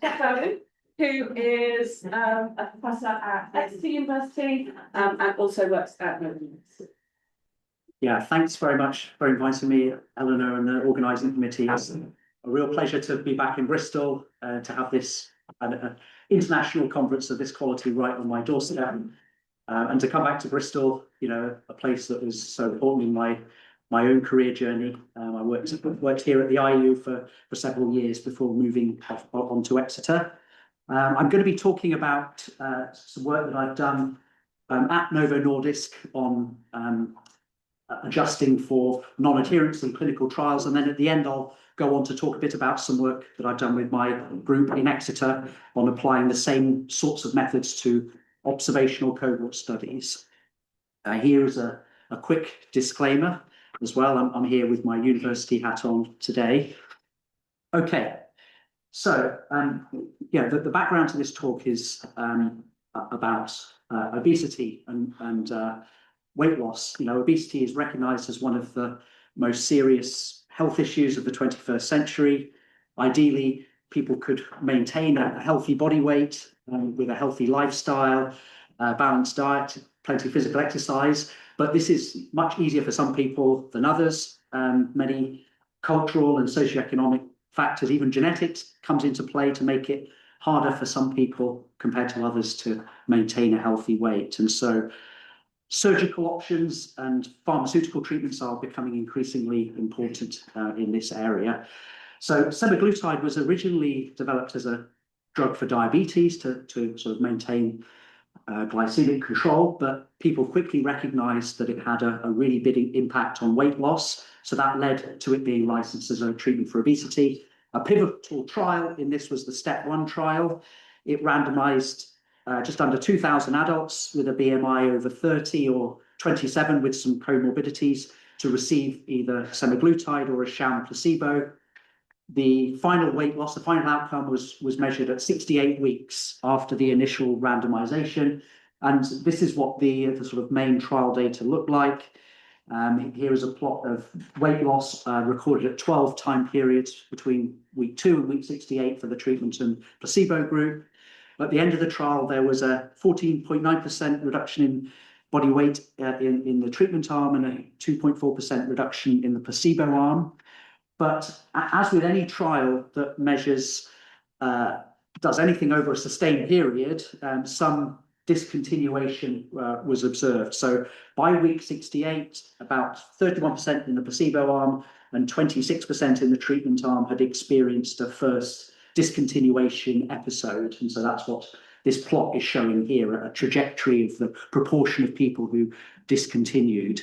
Bowden, who is a professor at Exeter University and also works at London. Yeah, thanks very much for inviting me, Eleanor, and the organising committee. It's a real pleasure to be back in Bristol to have this international conference of this quality right on my doorstep, and to come back to Bristol, you know, a place that was so important in my own career journey. I worked here at the IU for several years before moving on to Exeter. I'm going to be talking about some work that I've done at Novo Nordisk on adjusting for non-adherence in clinical trials, and then at the end I'll go on to talk a bit about some work that I've done with my group in Exeter on applying the same sorts of methods to observational cohort studies. Here is a quick disclaimer as well. I'm here with my university hat on today. Okay, so yeah, the background to this talk is about obesity and weight loss. You know, obesity is recognized as one of the most serious health issues of the 21st century. Ideally, people could maintain a healthy body weight with a healthy lifestyle, balanced diet, plenty of physical exercise. But this is much easier for some people than others. Many cultural and socioeconomic factors, even genetics, comes into play to make it harder for some people compared to others to maintain a healthy weight. And so surgical options and pharmaceutical treatments are becoming increasingly important in this area. So semaglutide was originally developed as a drug for diabetes to sort of maintain glycemic control, but people quickly recognized that it had a really big impact on weight loss. So that led to it being licensed as a treatment for obesity. A pivotal trial in this was the STEP 1 trial. It randomized just under 2,000 adults with a BMI over 30 or 27 with some comorbidities to receive either semaglutide or a sham placebo. The final weight loss, the final outcome was measured at 68 weeks after the initial randomization. And this is what the sort of main trial data looked like. Here is a plot of weight loss recorded at 12 time periods between week 2 and week 68 for the treatment and placebo group. At the end of the trial, there was a 14.9% reduction in body weight in the treatment arm and a 2.4% reduction in the placebo arm. But as with any trial that measures, does anything over a sustained period, some discontinuation was observed. So by week 68, about 31% in the placebo arm and 26% in the treatment arm had experienced a first discontinuation episode. And so that's what this plot is showing here, a trajectory of the proportion of people who discontinued.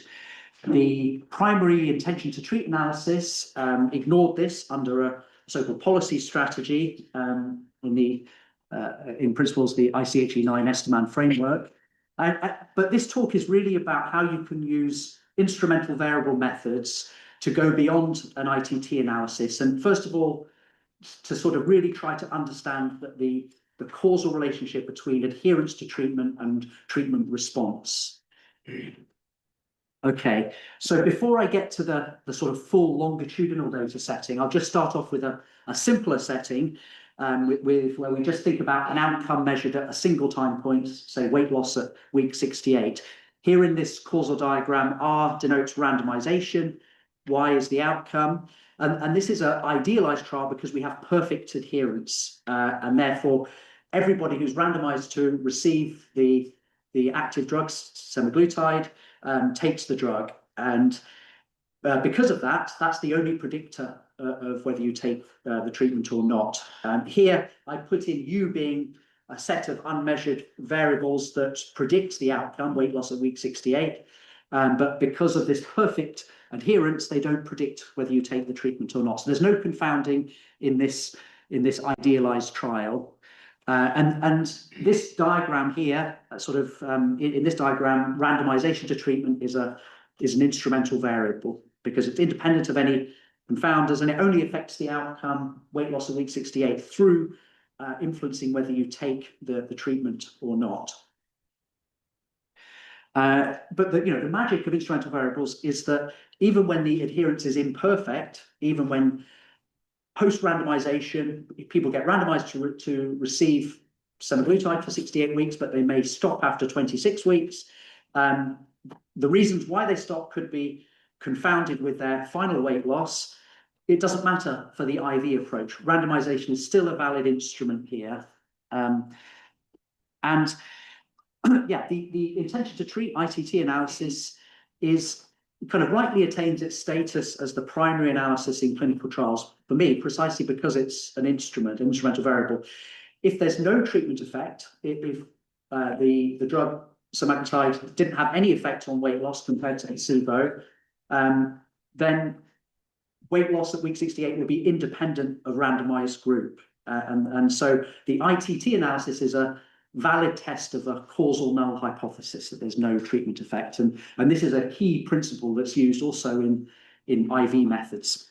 The primary intention to treat analysis ignored this under a so-called policy strategy in principles, the ICHE9 Estimands framework. But this talk is really about how you can use instrumental variable methods to go beyond an ITT analysis. And first of all, to sort of really try to understand that the causal relationship between adherence to treatment and treatment response. Okay, so before I get to the sort of full longitudinal data setting, I'll just start off with a simpler setting where we just think about an outcome measured at a single time point, say weight loss at week 68. Here in this causal diagram, R denotes randomization, Y is the outcome. And this is an idealized trial because we have perfect adherence, and therefore everybody who's randomized to receive the active drugs, semaglutide, takes the drug. And because of that, that's the only predictor of whether you take the treatment or not. Here I put in U being a set of unmeasured variables that predict the outcome, weight loss at week 68. But because of this perfect adherence, they don't predict whether you take the treatment or not. So there's no confounding in this idealized trial. And this diagram here, sort of in this diagram, randomization to treatment is an instrumental variable because it's independent of any confounders, and it only affects the outcome, weight loss at week 68, through influencing whether you take the treatment or not. But the magic of instrumental variables is that even when the adherence is imperfect, even when Post-randomization, people get randomized to receive semaglutide for 68 weeks, but they may stop after 26 weeks. The reasons why they stop could be confounded with their final weight loss. It doesn't matter for the IV approach. Randomization is still a valid instrument here. And yeah, the intention to treat ITT analysis is kind of rightly attains its status as the primary analysis in clinical trials for me, precisely because it's an instrumental variable. If there's no treatment effect, if the drug semaglutide didn't have any effect on weight loss compared to placebo, then weight loss at week 68 will be independent of randomized group. And so the ITT analysis is a valid test of a causal null hypothesis, that there's no treatment effect. And this is a key principle that's used also in IV methods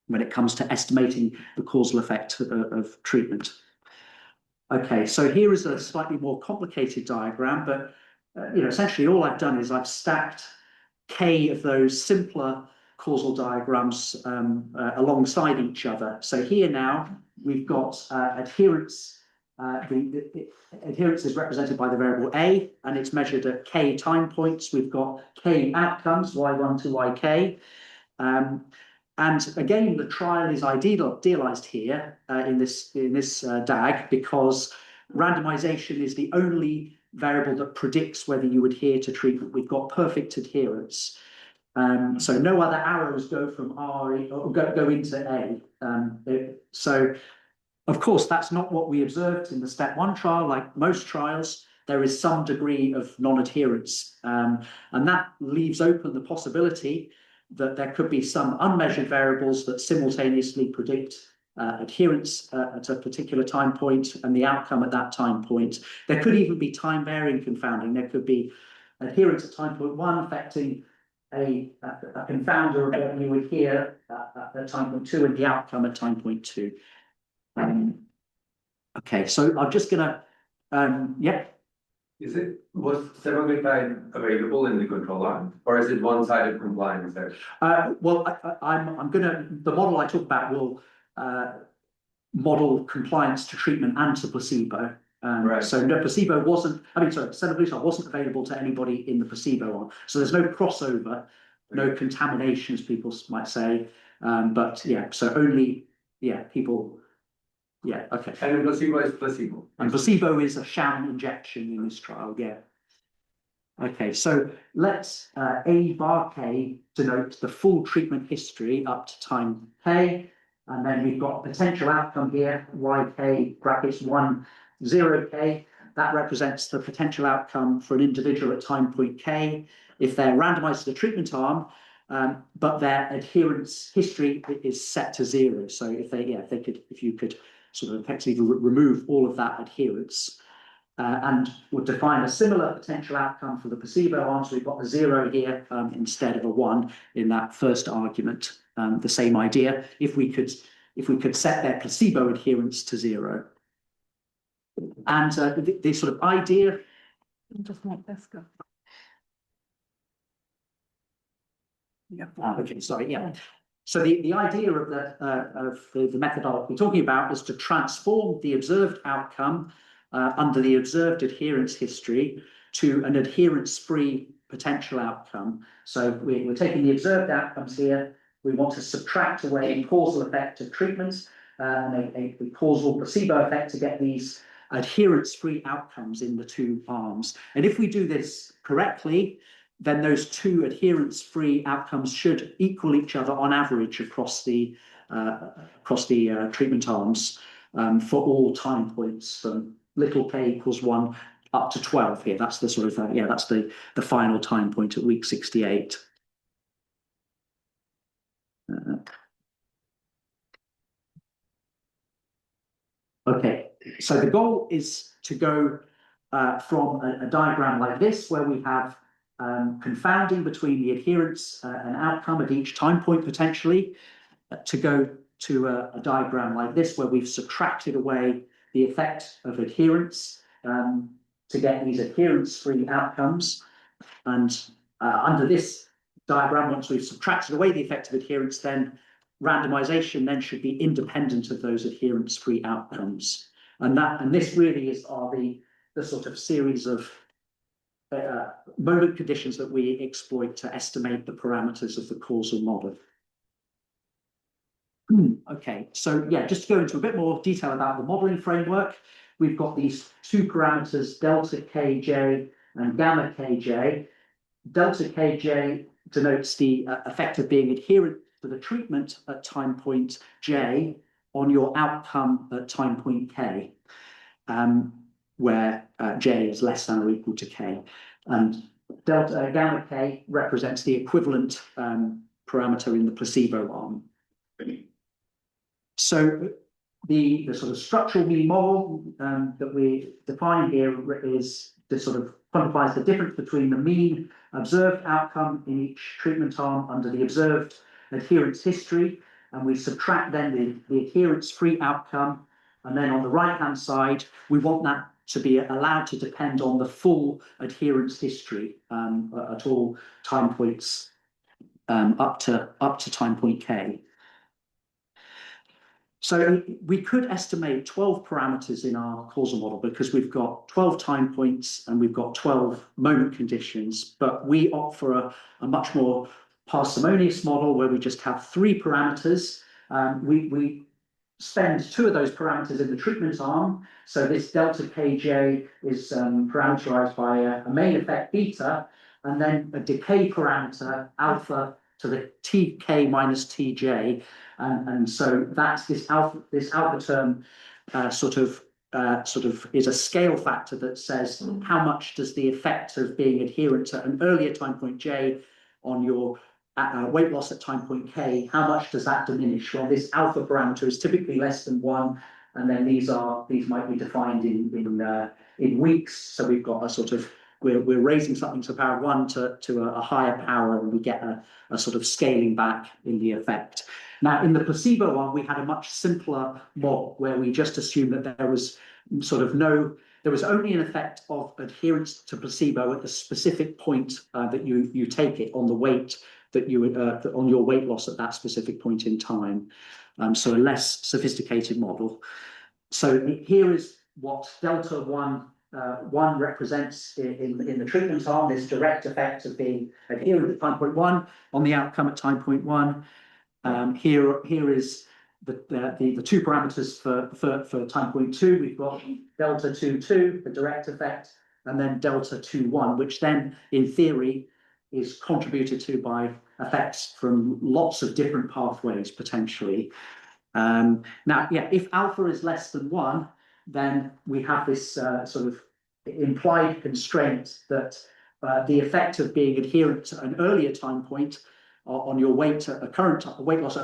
when it comes to estimating the causal effect of treatment. Okay, so here is a slightly more complicated diagram, but essentially all I've done is I've stacked K of those simpler causal diagrams alongside each other. So here now we've got adherence. The adherence is represented by the variable A, and it's measured at K time points. We've got K outcomes, Y1 to YK. And again, the trial is idealized here in this DAG, because randomization is the only variable that predicts whether you adhere to treatment. We've got perfect adherence. So no other arrows go from R or go into A. So of course, that's not what we observed in the step 1 trial. Like most trials, there is some degree of non-adherence. And that leaves open the possibility that there could be some unmeasured variables that simultaneously predict adherence at a particular time point and the outcome at that time point. There could even be time-varying confounding. There could be adherence at time point 1 affecting a confounder of what you would hear at time point 2 and the outcome at time point 2. Okay, so I'm just gonna, yeah. Was semaglutide available in the control arm, or is it one-sided compliance there? Well, I'm gonna, the model I talk about will model compliance to treatment and to placebo. Right. So no, placebo wasn't, semaglutide wasn't available to anybody in the placebo arm. So there's no crossover, no contamination, as people might say. But yeah, so only, yeah, people. Yeah, okay. And the placebo is placebo. And placebo is a sham injection in this trial, yeah. Okay, so let's A bar K denote the full treatment history up to time K, and then we've got a potential outcome here, YK brackets 1, 0K. That represents the potential outcome for an individual at time point K if they're randomized to the treatment arm, but their adherence history is set to 0. So if you could sort of effectively remove all of that adherence, and would define a similar potential outcome for the placebo arm. So we've got the 0 here instead of a 1 in that first argument. The same idea. If we could set their placebo adherence to 0, and the sort of idea. Just make this go. Okay, sorry, yeah. So the idea of the methodology we're talking about is to transform the observed outcome under the observed adherence history to an adherence-free potential outcome. So we're taking the observed outcomes here. We want to subtract away a causal effect of treatment and a causal placebo effect to get these adherence-free outcomes in the two arms. And if we do this correctly, then those two adherence-free outcomes should equal each other on average across the treatment arms for all time points from little k equals 1 up to 12 here. That's the sort of that's the final time point at week 68. Okay, so the goal is to go from a diagram like this, where we have confounding between the adherence and outcome at each time point potentially, to go to a diagram like this, where we've subtracted away the effect of adherence to get these adherence-free outcomes. And under this diagram, once we've subtracted away the effect of adherence, then randomization then should be independent of those adherence-free outcomes. And this really are the sort of series of moment conditions that we exploit to estimate the parameters of the causal model. Okay, so yeah, just to go into a bit more detail about the modeling framework, we've got these two parameters, delta Kj and gamma Kj. Delta Kj denotes the effect of being adherent to the treatment at time point J on your outcome at time point K, where J is less than or equal to K. And delta gamma K represents the equivalent parameter in the placebo arm. So the sort of structural mean model that we define here is the sort of quantifies the difference between the mean observed outcome in each treatment arm under the observed adherence history, and we subtract then the adherence-free outcome, and then on the right-hand side, we want that to be allowed to depend on the full adherence history at all time points up to time point K. So we could estimate 12 parameters in our causal model because we've got 12 time points and we've got 12 moment conditions, but we opt for a much more parsimonious model where we just have 3 parameters. We spend 2 of those parameters in the treatment arm. So this delta Kj is parameterized by a main effect beta, and then a decay parameter alpha to the Tk minus Tj. And so that's this alpha term sort of is a scale factor that says how much does the effect of being adherent at an earlier time point J on your weight loss at time point K, how much does that diminish? Well, this alpha parameter is typically less than 1, and then these might be defined in weeks. So we've got a sort of we're raising something to the power of 1 to a higher power, and we get a sort of scaling back in the effect. Now, in the placebo one, we had a much simpler model where we just assumed that there was only an effect of adherence to placebo at the specific point that you take it on the weight that you on your weight loss at that specific point in time. So a less sophisticated model. So here is what delta 1 represents in the treatment arm, this direct effect of being adherent at time point 1 on the outcome at time point 1. Here is the 2 parameters for time point 2. We've got delta 2, the direct effect, and then delta 2, which then in theory is contributed to by effects from lots of different pathways potentially. Now, yeah, if alpha is less than 1, then we have this sort of implied constraint that the effect of being adherent to an earlier time point on your weight loss at a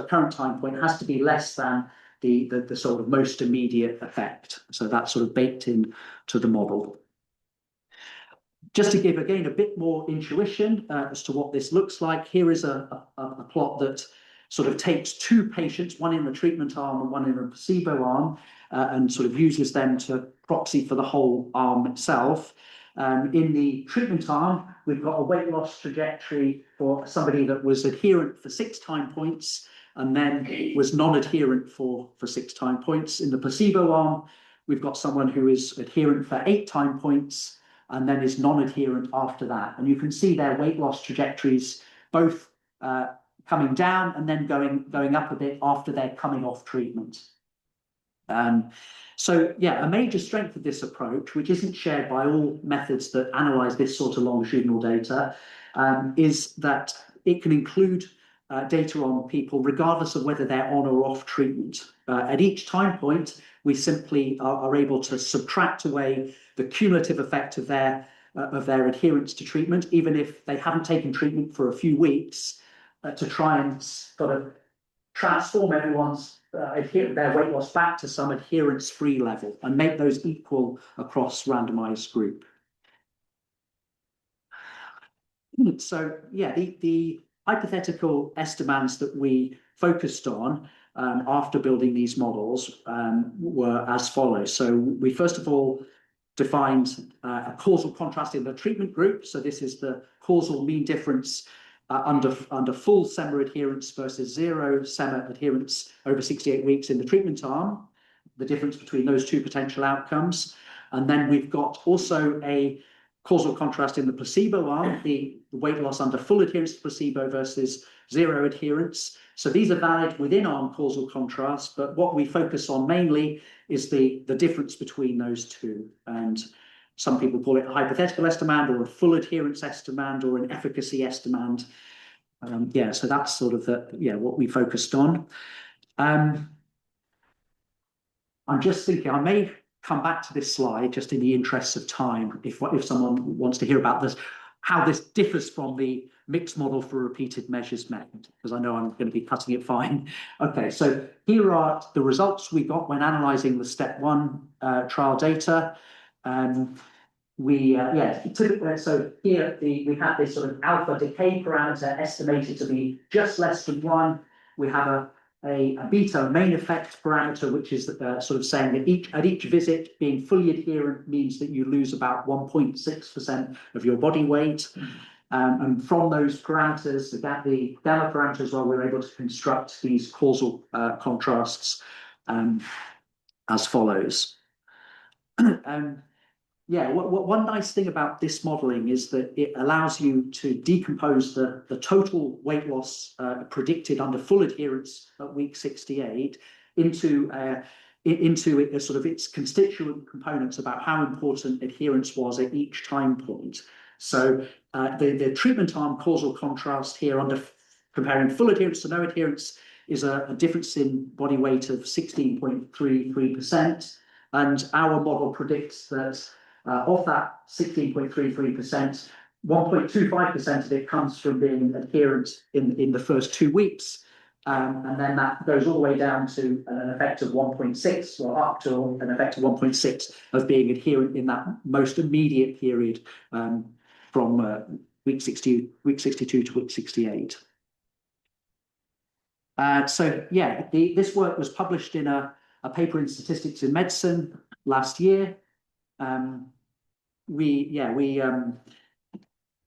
current time point has to be less than the sort of most immediate effect. So that's sort of baked in to the model. Just to give again a bit more intuition as to what this looks like, here is a plot that sort of takes 2 patients, one in the treatment arm and one in the placebo arm, and sort of uses them to proxy for the whole arm itself. In the treatment arm, we've got a weight loss trajectory for somebody that was adherent for 6 time points and then was non-adherent for 6 time points. In the placebo arm, we've got someone who is adherent for 8 time points and then is non-adherent after that. And you can see their weight loss trajectories both coming down and then going up a bit after they're coming off treatment. So yeah, a major strength of this approach, which isn't shared by all methods that analyze this sort of longitudinal data, is that it can include data on people regardless of whether they're on or off treatment. At each time point, we simply are able to subtract away the cumulative effect of their adherence to treatment, even if they haven't taken treatment for a few weeks, to try and sort of transform everyone's their weight loss back to some adherence-free level and make those equal across randomized group. So yeah, the hypothetical estimands that we focused on after building these models were as follows. So we first of all defined a causal contrast in the treatment group. So this is the causal mean difference under full SEMA adherence versus zero SEMA adherence over 68 weeks in the treatment arm, the difference between those two potential outcomes. And then we've got also a causal contrast in the placebo arm, the weight loss under full adherence to placebo versus zero adherence. So these are valid within arm causal contrast, but what we focus on mainly is the difference between those two. And some people call it a hypothetical estimand or a full adherence estimand or an efficacy estimand. So that's sort of what we focused on. I'm just thinking I may come back to this slide just in the interests of time if someone wants to hear about this, how this differs from the mixed model for repeated measures method, because I know I'm going to be cutting it fine. Okay, so here are the results we got when analysing the step 1 trial data. So here we have this sort of alpha decay parameter estimated to be just less than 1. We have a beta main effect parameter, which is sort of saying that at each visit being fully adherent means that you lose about 1.6% of your body weight. And from those parameters, the gamma parameters, we're able to construct these causal contrasts as follows. One nice thing about this modelling is that it allows you to decompose the total weight loss predicted under full adherence at week 68 into sort of its constituent components about how important adherence was at each time point. So the treatment arm causal contrast here under comparing full adherence to no adherence is a difference in body weight of 16.33%. And our model predicts that of that 16.33%, 1.25% of it comes from being adherent in the first 2 weeks. And then that goes all the way down to an effect of 1.6 or up to an effect of 1.6 of being adherent in that most immediate period from week 62 to week 68. This work was published in a paper in Statistics in Medicine last year. I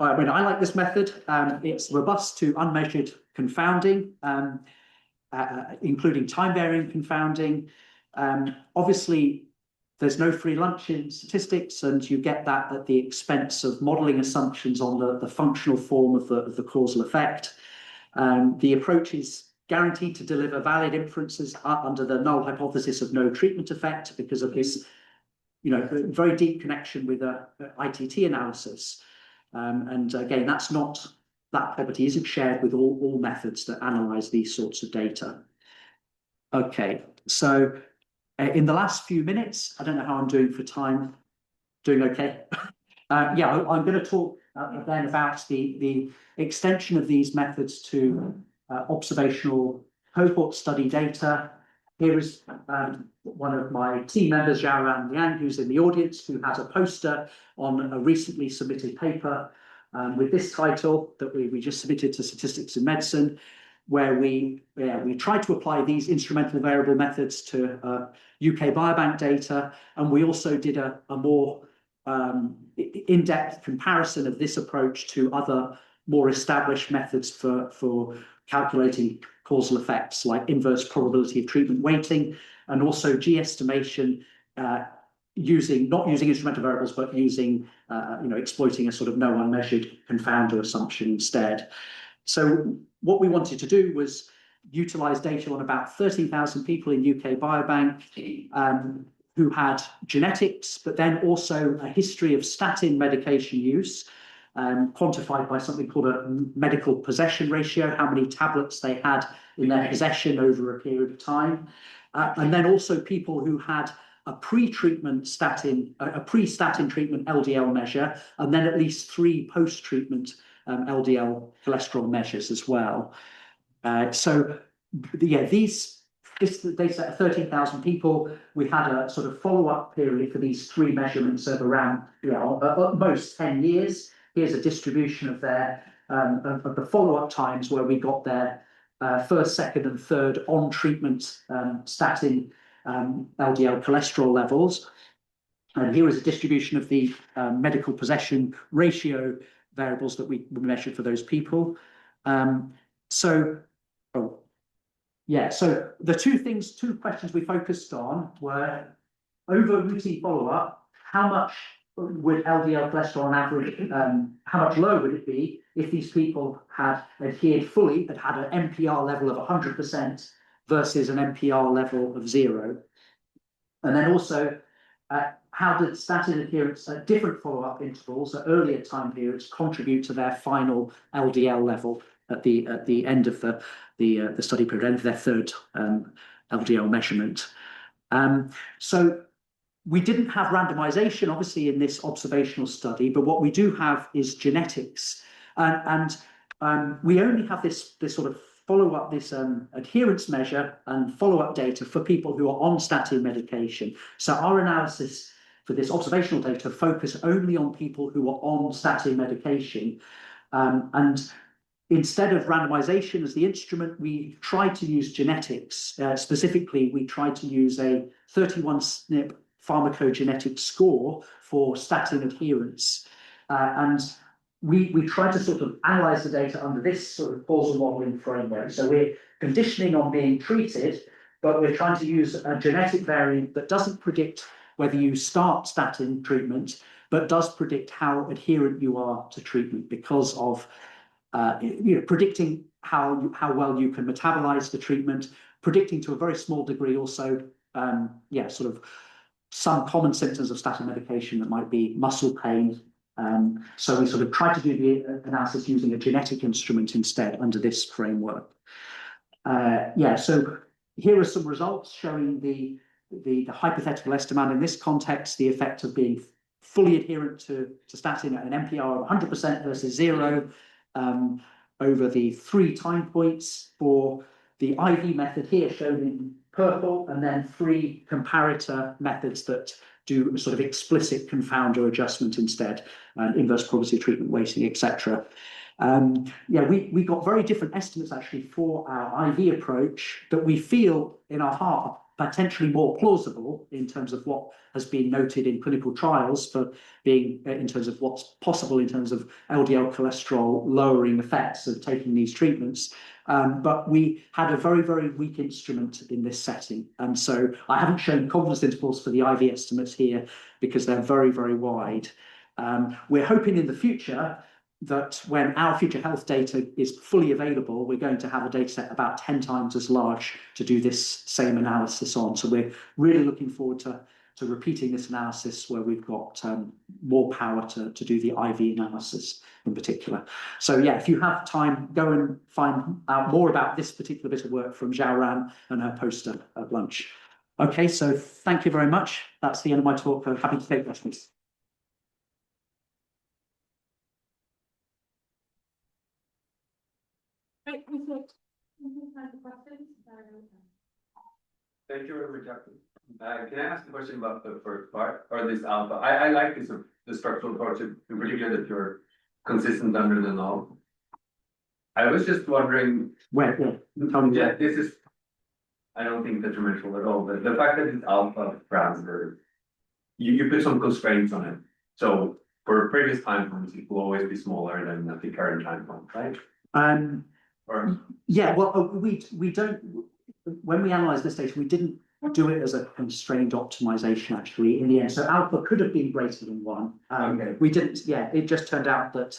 like this method. It's robust to unmeasured confounding, including time-varying confounding. Obviously, there's no free lunch in statistics, and you get that at the expense of modelling assumptions on the functional form of the causal effect. The approach is guaranteed to deliver valid inferences under the null hypothesis of no treatment effect because of this very deep connection with ITT analysis. And again, that property isn't shared with all methods that analyze these sorts of data. Okay, so in the last few minutes, I don't know how I'm doing for time. Doing okay? I'm going to talk then about the extension of these methods to observational cohort study data. Here is one of my team members, Xiaoran Liang, who's in the audience, who has a poster on a recently submitted paper with this title that we just submitted to Statistics in Medicine, where we tried to apply these instrumental variable methods to UK Biobank data, and we also did a more in-depth comparison of this approach to other more established methods for calculating causal effects, like inverse probability of treatment weighting, and also G-estimation not using instrumental variables, but using exploiting a sort of no unmeasured confounder assumption instead. So what we wanted to do was utilize data on about 13,000 people in UK Biobank who had genetics, but then also a history of statin medication use, quantified by something called a medical possession ratio, how many tablets they had in their possession over a period of time. And then also people who had a pre-statin treatment LDL measure, and then at least 3 post-treatment LDL cholesterol measures as well. This data set of 13,000 people, we had a sort of follow-up period for these 3 measurements of around, at most 10 years. Here's a distribution of the follow-up times where we got their first, second, and third on-treatment statin LDL cholesterol levels. And here is a distribution of the medical possession ratio variables that we measured for those people. So, oh, yeah, so the two questions we focused on were over routine follow-up, how much would LDL cholesterol on average, how much lower would it be if these people had adhered fully, had an NPR level of 100% versus an NPR level of 0? And then also, how did statin adherence at different follow-up intervals at earlier time periods contribute to their final LDL level at the end of the study period, end of their third LDL measurement? So we didn't have randomization, obviously, in this observational study, but what we do have is genetics, and we only have this sort of follow-up, this adherence measure and follow-up data for people who are on statin medication. So our analysis for this observational data focus only on people who are on statin medication, and instead of randomization as the instrument, we tried to use genetics. Specifically, we tried to use a 31 SNP pharmacogenetic score for statin adherence. And we tried to sort of analyze the data under this sort of causal modeling framework. So we're conditioning on being treated, but we're trying to use a genetic variant that doesn't predict whether you start statin treatment, but does predict how adherent you are to treatment because of predicting how well you can metabolize the treatment, predicting to a very small degree also, sort of some common symptoms of statin medication that might be muscle pain. So we sort of try to do the analysis using a genetic instrument instead under this framework. So here are some results showing the hypothetical estimand in this context, the effect of being fully adherent to statin at an NPR of 100% versus 0 over the 3 time points for the IV method here shown in purple, and then 3 comparator methods that do a sort of explicit confounder adjustment instead, inverse probability of treatment weighting, etc. We got very different estimates actually for our IV approach that we feel in our heart are potentially more plausible in terms of what has been noted in clinical trials for being in terms of what's possible in terms of LDL cholesterol lowering effects of taking these treatments. But we had a very, very weak instrument in this setting. And so I haven't shown confidence intervals for the IV estimates here because they're very, very wide. We're hoping in the future that when our future health data is fully available, we're going to have a data set about 10 times as large to do this same analysis on. So we're really looking forward to repeating this analysis where we've got more power to do the IV analysis in particular. So yeah, if you have time, go and find out more about this particular bit of work from Zhao Ran and her poster at lunch. Okay, so thank you very much. That's the end of my talk. I'm happy to take questions. Right, we have questions. Thank you very much, Doctor. Can I ask a question about the first part or this alpha? I like this the structural approach, in particular that you're consistent under the null. I was just wondering Where? Tell me. Yeah, this is. I don't think detrimental at all, but the fact that it's alpha parameter, you put some constraints on it. So for previous time points, it will always be smaller than at the current time point, right? We don't. When we analyze this data, we didn't do it as a constrained optimization actually in the end. So alpha could have been greater than 1. Okay. We didn't. Yeah, it just turned out that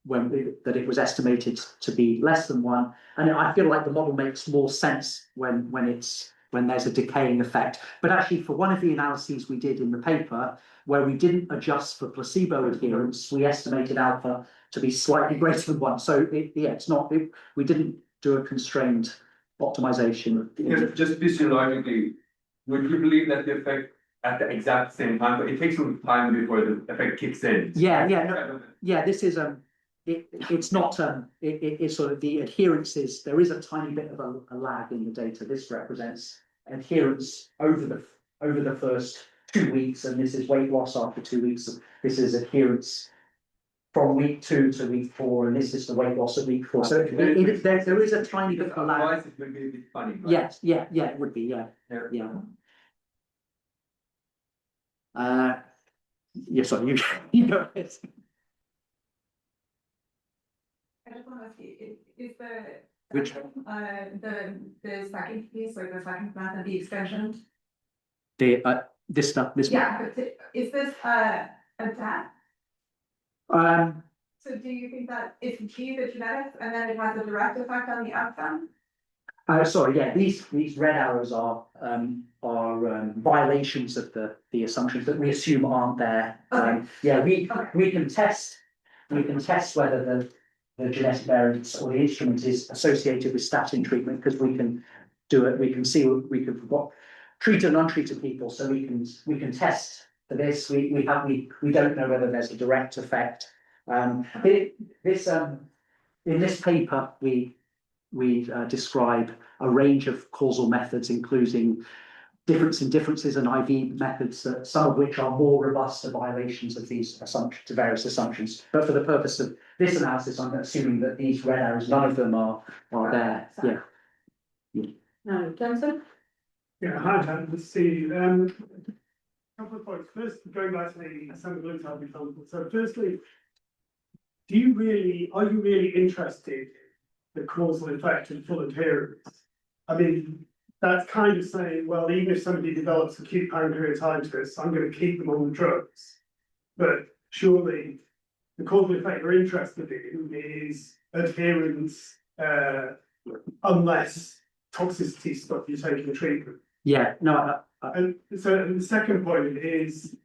that it was estimated to be less than 1, and I feel like the model makes more sense when there's a decaying effect. But actually, for one of the analyses we did in the paper, where we didn't adjust for placebo adherence, we estimated alpha to be slightly greater than 1. So it's not. We didn't do a constrained optimization. Just physiologically, would you believe that the effect at the exact same time, but it takes some time before the effect kicks in? This is it's not it's sort of the adherences. There is a tiny bit of a lag in the data. This represents adherence over the first 2 weeks, and this is weight loss after 2 weeks. This is adherence from week 2 to week 4, and this is the weight loss at week 4. So there is a tiny bit of a lag. Otherwise, it would be a bit funny. Right? Yes, it would be. Yeah. Sorry, you go ahead. just want to ask you, is the Which, the second piece, like the second method, the extension? this stuff, this. Yeah, but is this a test? Um, So do you think that it's G, the genetics, and then it has a direct effect on the outcome? sorry, yeah, these red arrows are violations of the assumptions that we assume aren't there. Yeah, we can test whether the genetic variance or the instrument is associated with statin treatment, because we can do it. We can see treated and untreated people, so we can test for this. We don't know whether there's a direct effect. In this paper we describe a range of causal methods, including differences and IV methods, some of which are more robust to violations of these assumptions, to various assumptions. But for the purpose of this analysis, I'm assuming that these red arrows, none of them are there. Yeah. No, Johnson? Yeah, hi, Dan. Let's see. Couple of points. First, going back to the assembly type example. So, firstly, are you really interested in the causal effect of full adherence? I mean, that's kind of saying, well, even if somebody develops acute pancreatitis, I'm going to keep them on the drugs. But surely, the causal effect you're interested in is adherence, unless toxicity stuff you're taking the treatment. Yeah. No. And so the second point is,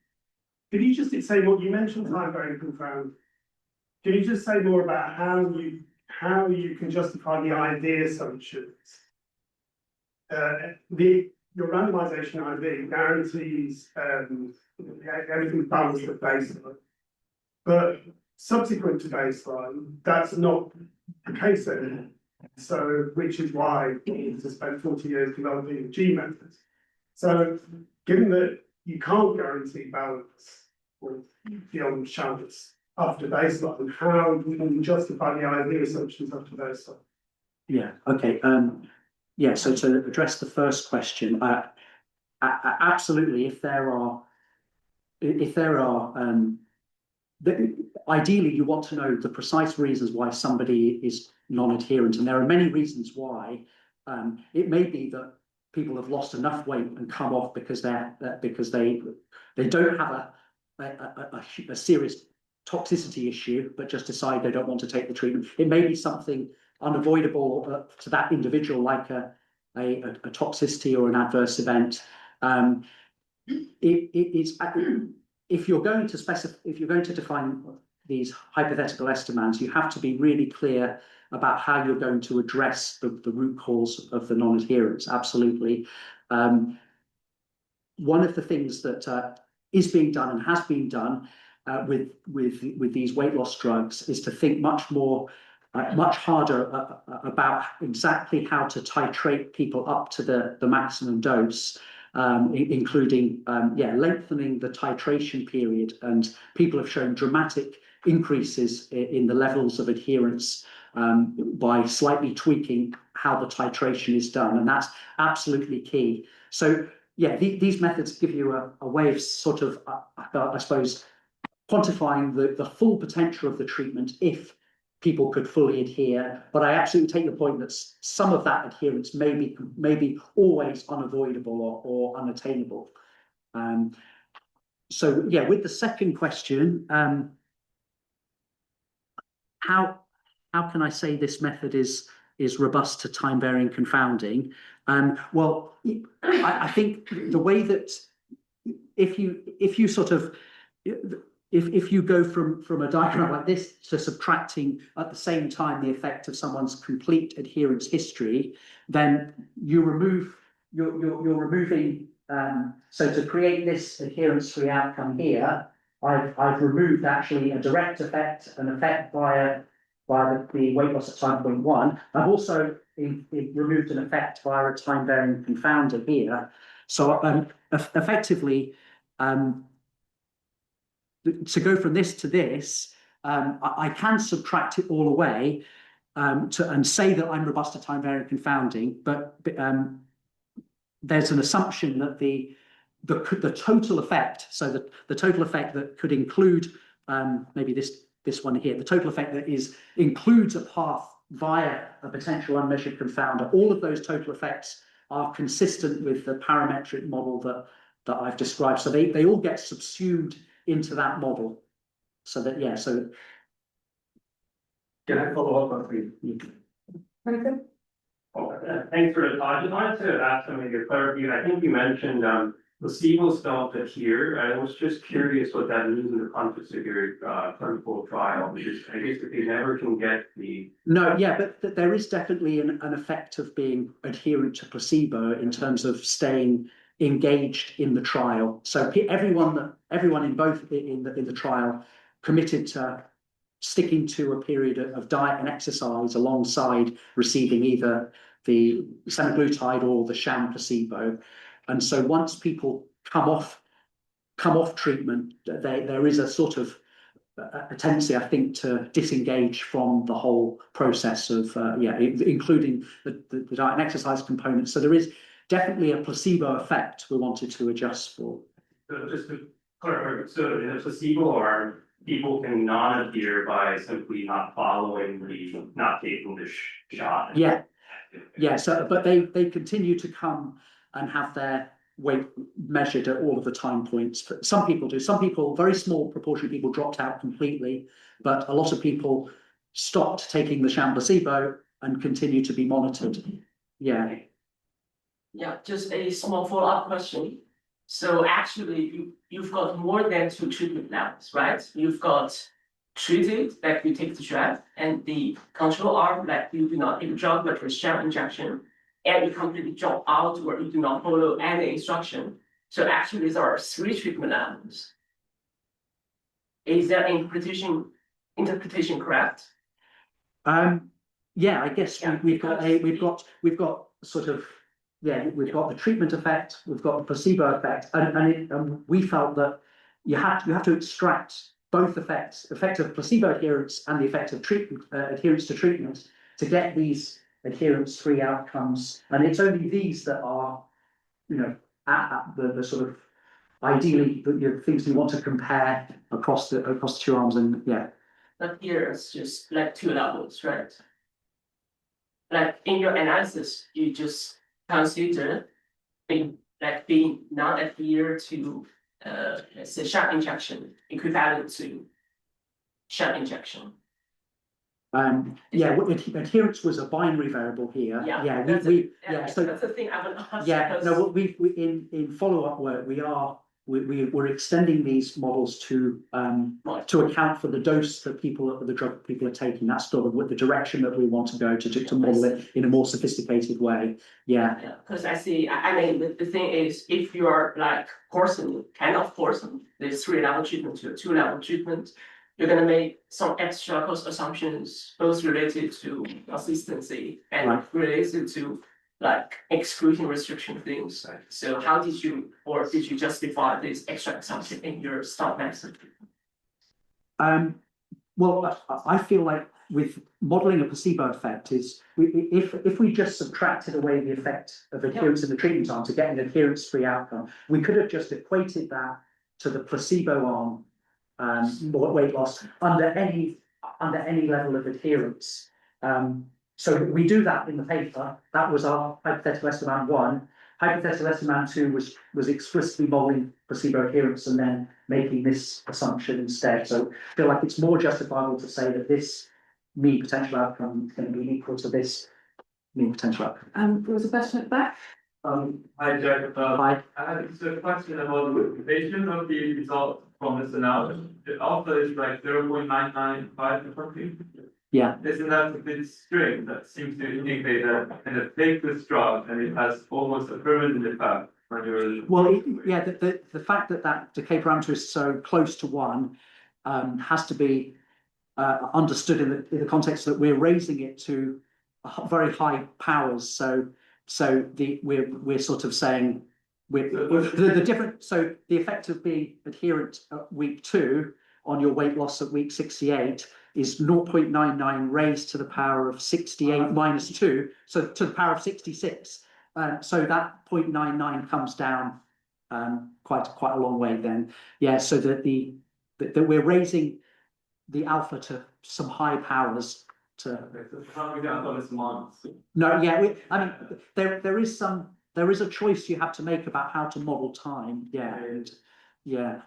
can you just say what you mentioned time very profound? Can you just say more about how you can justify the ID assumptions? Your randomization IV guarantees everything's balanced at baseline, but subsequent to baseline, that's not the case anymore. So, which is why we need to spend 40 years developing the G methods. So, given that you can't guarantee balance or beyond chance after baseline, how do you justify the ID assumptions after baseline? Yeah. Okay. Yeah. So to address the first question, absolutely. If there are, ideally, you want to know the precise reasons why somebody is non-adherent, and there are many reasons why. It may be that people have lost enough weight and come off because they don't have a serious toxicity issue, but just decide they don't want to take the treatment. It may be something unavoidable to that individual, like a toxicity or an adverse event. If you're going to define these hypothetical estimands, you have to be really clear about how you're going to address the root cause of the non-adherence. Absolutely. One of the things that is being done and has been done with these weight loss drugs is to think much harder about exactly how to titrate people up to the maximum dose, including lengthening the titration period. And people have shown dramatic increases in the levels of adherence by slightly tweaking how the titration is done, and that's absolutely key. So yeah, these methods give you a way of sort of, I suppose, quantifying the full potential of the treatment if people could fully adhere. But I absolutely take your point that some of that adherence may be always unavoidable or unattainable. So yeah, with the second question, how can I say this method is robust to time varying confounding? Well, I think the way that if you sort of if you go from a diagram like this to subtracting at the same time the effect of someone's complete adherence history, then you're removing. So to create this adherence-free outcome here, I've removed actually a direct effect, an effect via the weight loss at time point 1. I've also removed an effect via a time varying confounder here. So effectively, to go from this to this, I can subtract it all away and say that I'm robust to time varying confounding, but there's an assumption that the total effect, so the total effect that could include maybe this this one here, the total effect that includes a path via a potential unmeasured confounder. All of those total effects are consistent with the parametric model that I've described. So they all get subsumed into that model. So that, yeah, so. Can I follow up on you? Thanks for the talk. I just wanted to ask something to clarify. I think you mentioned placebos don't adhere. I was just curious what that means in the context of your clinical trial, because I guess if you never can get the. No, yeah, but there is definitely an effect of being adherent to placebo in terms of staying engaged in the trial. So everyone in the trial committed to sticking to a period of diet and exercise alongside receiving either the semaglutide or the sham placebo. And so once people come off treatment, there is a sort of a tendency, I think, to disengage from the whole process of including the diet and exercise component. So there is definitely a placebo effect we wanted to adjust for. So just to clarify, so in a placebo arm, people can non-adhere by simply not taking the shot. Yeah. So, but they continue to come and have their weight measured at all of the time points. Some people do. Some people, very small proportion of people, dropped out completely, but a lot of people stopped taking the sham placebo and continue to be monitored. Yeah. Yeah, just a small follow-up question. So actually, you've got more than 2 treatment levels, right? You've got treated, like you take the drug, and the control arm, like you do not take the drug, but a sham injection, and you completely drop out or you do not follow any instruction. So actually, there are 3 treatment levels. Is that interpretation correct? Yeah, I guess we've got sort of. Yeah, we've got the treatment effect, we've got the placebo effect, and we felt that you have to extract both effects, effect of placebo adherence and the effect of treatment adherence to treatment, to get these adherence-free outcomes. And it's only these that are, at the sort of ideally the things we want to compare across the 2 arms. And yeah. But here it's just like 2 levels, right? Like in your analysis, you just consider being not adhere to let's say sham injection equivalent to sham injection. Adherence was a binary variable here. So that's the thing I would ask. Yeah, no, we in follow-up work we're extending these models to account for the dose that the drug people are taking. That's sort of the direction that we want to go to model it in a more sophisticated way. Yeah, because I see. I mean, the thing is, if you are like forcing this 3-level treatment to a 2-level treatment, you're going to make some extra cost assumptions, both related to consistency and related to like exclusion restriction things. So how did you justify this extra assumption in your start method? Well, I feel like with modeling a placebo effect is if we just subtracted away the effect of adherence in the treatment arm to get an adherence-free outcome, we could have just equated that to the placebo arm weight loss under any level of adherence. So we do that in the paper. That was our hypothetical estimand 1. Hypothetical estimand 2 was explicitly modeling placebo adherence and then making this assumption instead. So I feel like it's more justifiable to say that this mean potential outcome is going to be equal to this mean potential outcome. There was a question at the back. Hi, Jack. Hi. I had a question about the interpretation of the result from this analysis. The alpha is like 0.995 or something. Yeah. Isn't that a bit strange? That seems to indicate that kind of take this drug and it has almost a permanent effect on your. Well, the fact that decay parameter is so close to 1 has to be understood in the context that we're raising it to very high powers. So we're sort of saying the effect of being adherent at week 2 on your weight loss at week 68 is 0.99 raised to the power of 68 minus 2, so to the power of 66. So that 0.99 comes down quite a long way then. Yeah, so that we're raising the alpha to some high powers to. How we got on this month? No, yeah, I mean, there is a choice you have to make about how to model time, yeah, and, yeah.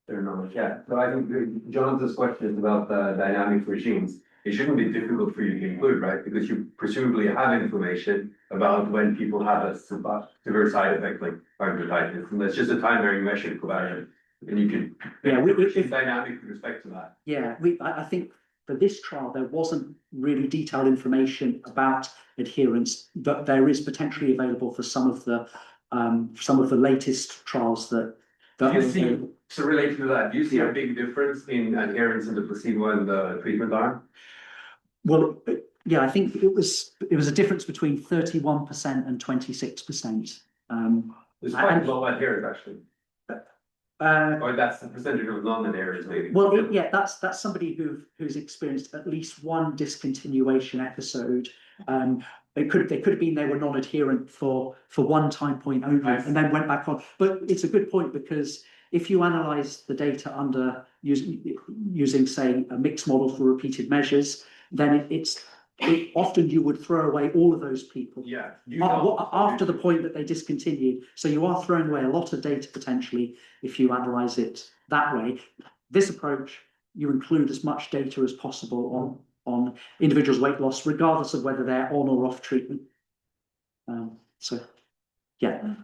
Fair knowledge, yeah. So I think Jonathan's question is about the dynamic regimes. It shouldn't be difficult for you to include, right? Because you presumably have information about when people have a severe side effect like pancreatitis, and that's just a time varying measure covariant. And you can Yeah, dynamic with respect to that. Yeah, I think for this trial, there wasn't really detailed information about adherence, but there is potentially available for some of the latest trials that. Do you see, so related to that, do you see a big difference in adherence in the placebo and the treatment arm? Well, yeah, I think it was a difference between 31% and 26%. It's quite low adherence actually. Or that's the percentage of non-adherence maybe. Well, yeah, that's somebody who's experienced at least one discontinuation episode. It could have been they were non-adherent for one time point only and then went back on. But it's a good point because if you analyze the data under using say a mixed model for repeated measures, then often you would throw away all of those people. Yeah. After the point that they discontinued. So you are throwing away a lot of data potentially if you analyze it that way. This approach, you include as much data as possible on individuals' weight loss, regardless of whether they're on or off treatment. So, yeah.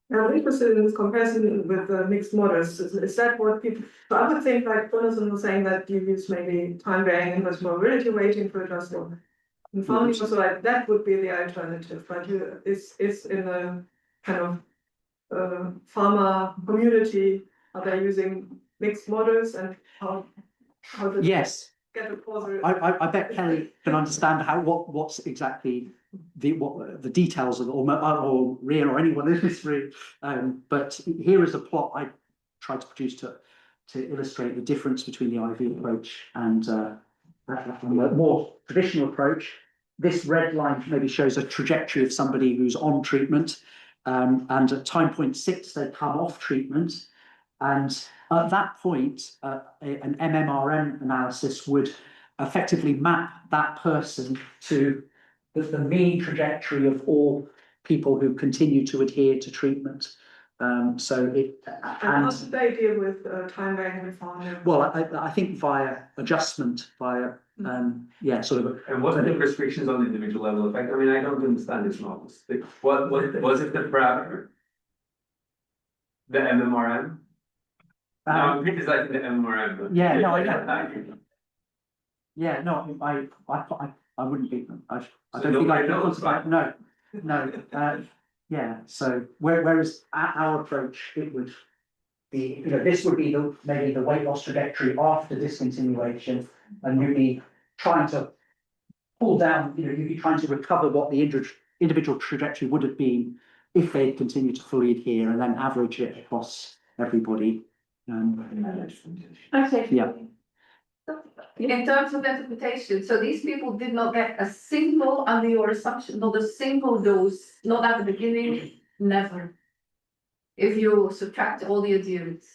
I'm interested in this comparison with the mixed models. Is that what people, so I would think like Jonathan was saying that you use maybe time varying inverse probability weighting for adjustment. And for me, also like that would be the alternative, but is in a kind of pharma community, are they using mixed models and how Yes. get the causal? I bet Kelly can understand what's exactly the details of or Rian or anyone in this room. But here is a plot I tried to produce to illustrate the difference between the IV approach and the more traditional approach. This red line maybe shows a trajectory of somebody who's on treatment, and at time point 6 they come off treatment, and at that point an MMRM analysis would effectively map that person to the mean trajectory of all people who continue to adhere to treatment. And how do they deal with time varying reform? Well, I think via adjustment, yeah, sort of. And what are the restrictions on the individual level effect? I mean, I don't understand this models. What was it the parameter? The MMRM? No, I'm criticizing the MMRM. But Yeah, no, I know. Yeah, no, I wouldn't be. I don't think I know. No. Yeah. So whereas our approach, it would be, this would be maybe the weight loss trajectory after discontinuation, and you'd be trying to pull down. You'd be trying to recover what the individual trajectory would have been if they had continued to fully adhere, and then average it across everybody. Okay. Yeah. In terms of interpretation, so these people did not get a single, under your assumption, not a single dose, not at the beginning, never. If you subtract all the adherence.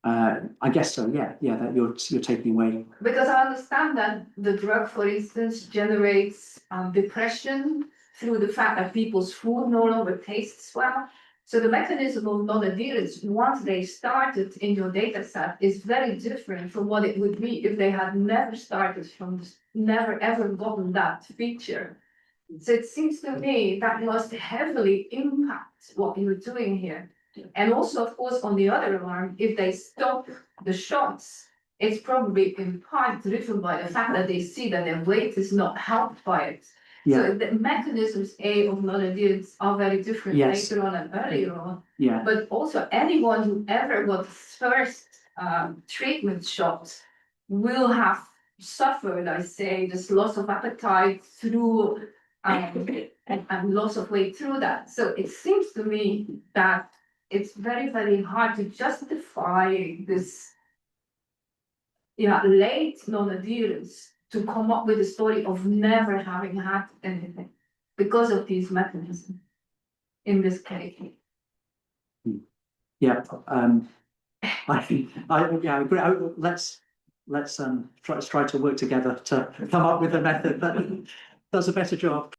I guess so, yeah, that you're taking away. Because I understand that the drug, for instance, generates depression through the fact that people's food no longer tastes well. So the mechanism of non-adherence, once they started in your data set, is very different from what it would be if they had never started never ever gotten that feature. So it seems to me that must heavily impact what you're doing here. And also, of course, on the other arm, if they stop the shots, it's probably in part driven by the fact that they see that their weight is not helped by it. Yeah. So the mechanisms of non-adherence are very different later on and earlier on. Yeah. But also anyone who ever got first treatment shots will have suffered, I say, this loss of appetite through and loss of weight through that. So it seems to me that it's very, very hard to justify this late non-adherence to come up with a story of never having had anything because of these mechanisms in this case. Yeah. I agree. Let's try to work together to come up with a method that does a better job.